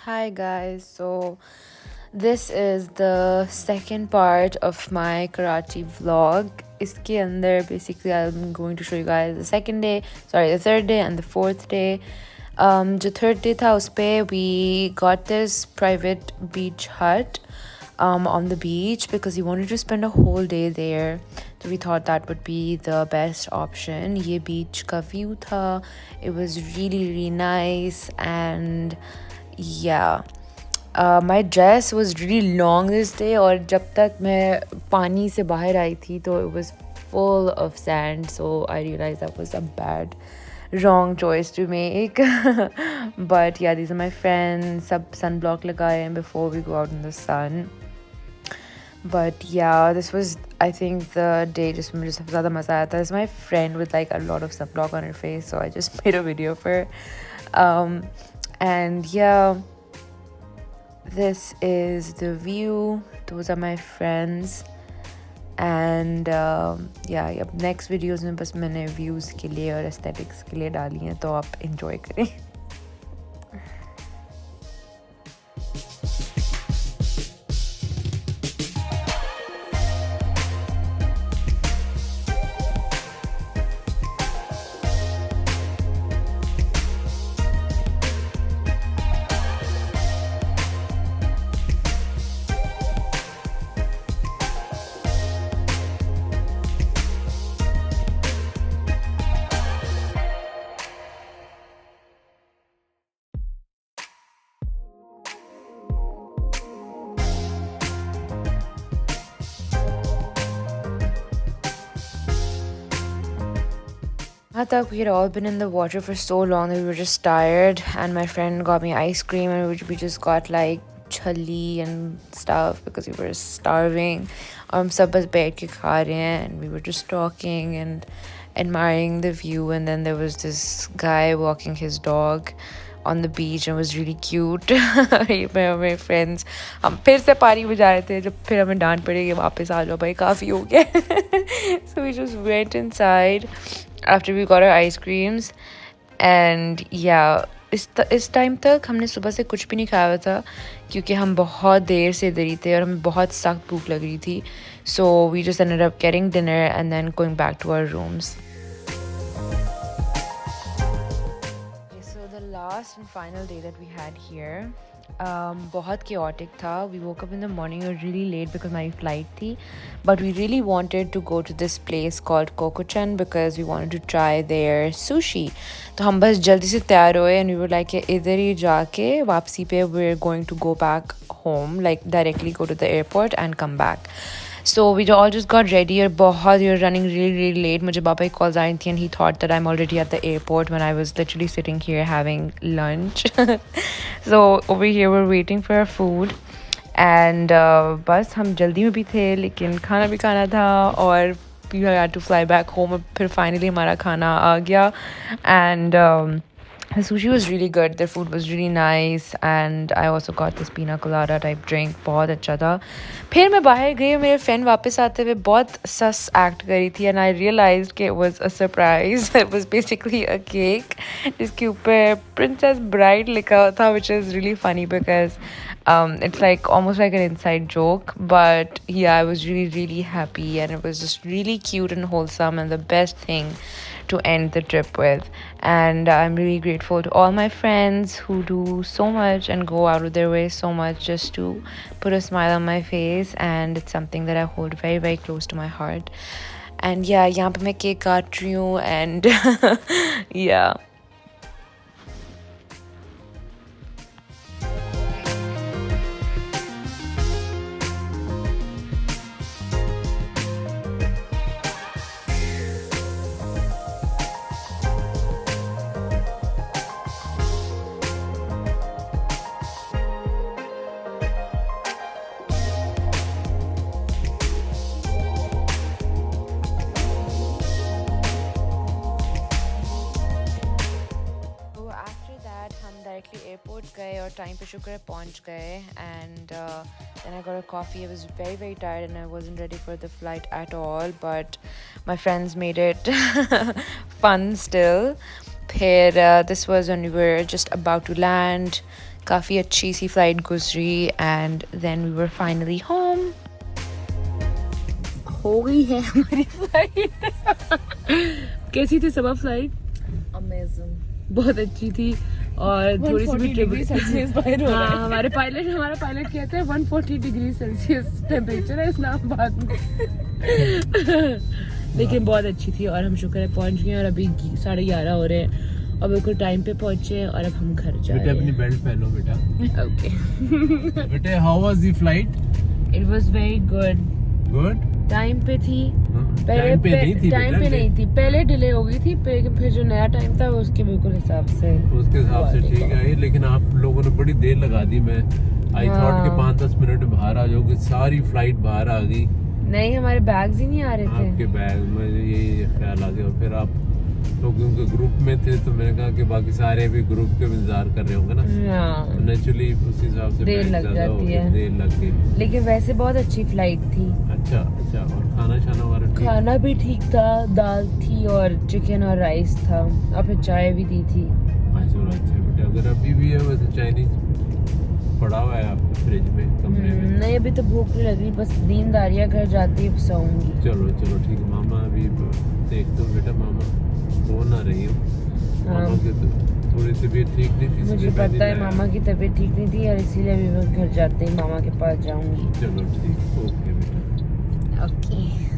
Hi guys, so this is the second part of my Karachi vlog. इसके अंदर basically I'm going to show you guys the third day and the fourth day. जो third day था उस पे we got this private beach hut on the beach because we wanted to spend a whole day there. So we thought that would be the best option. ये beach का view था. It was really nice and yeah. My dress was really long this day और जब तक मैं पानी से बाहर आई थी तो it was full of sand, so I realized that was a wrong choice to make. But yeah, these are my friends. सब sunblock लगाए हैं before we go out in the sun. But yeah, this was I think the day जिसमें मुझे सबसे ज़्यादा मज़ा आया था. This is my friend with like a lot of sunblock on her face, so I just made a video for her. And yeah, this is the view. Those are my friends. And yeah, next videos में बस मैंने views के लिए और aesthetics के लिए डाली हैं, तो आप enjoy करें. I thought we had all been in the water for so long that we were just tired, and my friend got me ice cream and we just got like chali and stuff because we were starving. सब बस बैठ के खा रहे हैं and we were just talking and admiring the view, and then there was this guy walking his dog on the beach and was really cute. my friends हम फिर से पानी में जा रहे थे जब फिर हमें डांट पड़ेगी वापस आ जाओ भाई काफ़ी हो गया. So we just went inside after we got our ice creams. And yeah, इस टाइम तक हमने सुबह से कुछ भी नहीं खाया हुआ था क्योंकि हम बहुत देर से इधर ही थे और हमें बहुत सख्त भूख लग रही थी. So we just ended up getting dinner and then going back to our rooms. Okay, so the last and final day that we had here, बहुत chaotic था. We woke up in the morning really late because my flight थी, but we really wanted to go to this place called Kokochan because we wanted to try their sushi. तो हम बस जल्दी से तैयार हुए and we were like इधर ही जाके वापसी पे we're going to go back home, like directly go to the airport and come back. So we all just got ready और बहुत we were running really late. मुझे पापा की calls आ रही थी and he thought that I'm already at the airport when I was literally sitting here having lunch. So over here we're waiting for our food and बस हम जल्दी में भी थे लेकिन खाना भी खाना था और we had to fly back home. फिर finally हमारा खाना आ गया and the sushi was really good. Their food was really nice and I also got this pina colada type drink. बहुत अच्छा था. फिर मैं बाहर गई मेरे फ्रेंड वापस आते हुए बहुत सस एक्ट करी थी and I realized कि it was a surprise. It was basically a cake जिसके ऊपर Princess Bride लिखा हुआ था, which is really funny because it's like almost like an inside joke. But yeah, I was really happy and it was just really cute and wholesome and the best thing to end the trip with. And I'm really grateful to all my friends who do so much and go out of their way so much just to put a smile on my face, and it's something that I hold very close to my heart. And yeah, यहाँ पे मैं cake काट रही हूँ and yeah. Directly airport गए और time पे शुक्र है पहुंच गए. And then I got a coffee. I was very tired and I wasn't ready for the flight at all, but my friends made it fun still. Here this was when we were just about to land. काफ़ी अच्छी सी flight गुजरी and then we were finally home. हो गई है हमारी flight. कैसी थी सबा फ्लाइट? अमेजिंग, बहुत अच्छी थी और थोड़ी सी भी डिग्री सेल्सियस बाहर हो रहा है। हमारा पायलट कहते हैं 140 डिग्री सेल्सियस टेम्परेचर है इस्लामाबाद में। लेकिन बहुत अच्छी थी और हम शुक्र है पहुंच गए और अभी 11:30 हो रहे हैं और बिल्कुल टाइम पे पहुंचे और अब हम घर जा रहे हैं। अपनी बेल्ट पहनो बेटा। ओके। बेटे how was the flight? It was very good. Good. Time पे थी। टाइम पे नहीं थी, टाइम पे नहीं थी, पहले डिले हो गई थी, फिर जो नया टाइम था उसके बिल्कुल हिसाब से उसके हिसाब से ठीक है। लेकिन आप लोगों ने बड़ी देर लगा दी। मैं आई थॉट कि 5-10 मिनट में बाहर आ जाओगे, सारी फ्लाइट बाहर आ गई। नहीं, हमारे बैग्स ही नहीं आ रहे थे। आपके बैग में ये ख्याल आ गया। और फिर आप लोग क्योंकि ग्रुप में थे तो मैंने कहा कि बाकी सारे भी ग्रुप के इंतजार कर रहे होंगे ना। नेचुरली उस हिसाब से देर लग जाती है। देर लग गई। लेकिन वैसे बहुत अच्छी फ्लाइट थी। अच्छा। और खाना शाना वगैरह ठीक? खाना भी ठीक था, दाल थी और चिकन और राइस था और फिर चाय भी दी थी। अच्छा बेटा, अगर अभी भी है वैसे चाइनीज पड़ा हुआ है आपके फ्रिज में कमरे में? नहीं, अभी तो भूख नहीं लग रही, बस नींद आ रही है, घर जाती है सोऊंगी। चलो ठीक है। मामा अभी देख दो बेटा, मामा सो ना रही हो। मामा की तो थोड़ी तबीयत ठीक नहीं थी। मुझे पता है मामा की तबीयत ठीक नहीं थी और इसीलिए अभी मैं घर जाते ही मामा के पास जाऊंगी। चलो ठीक, ओके बेटा। ओके।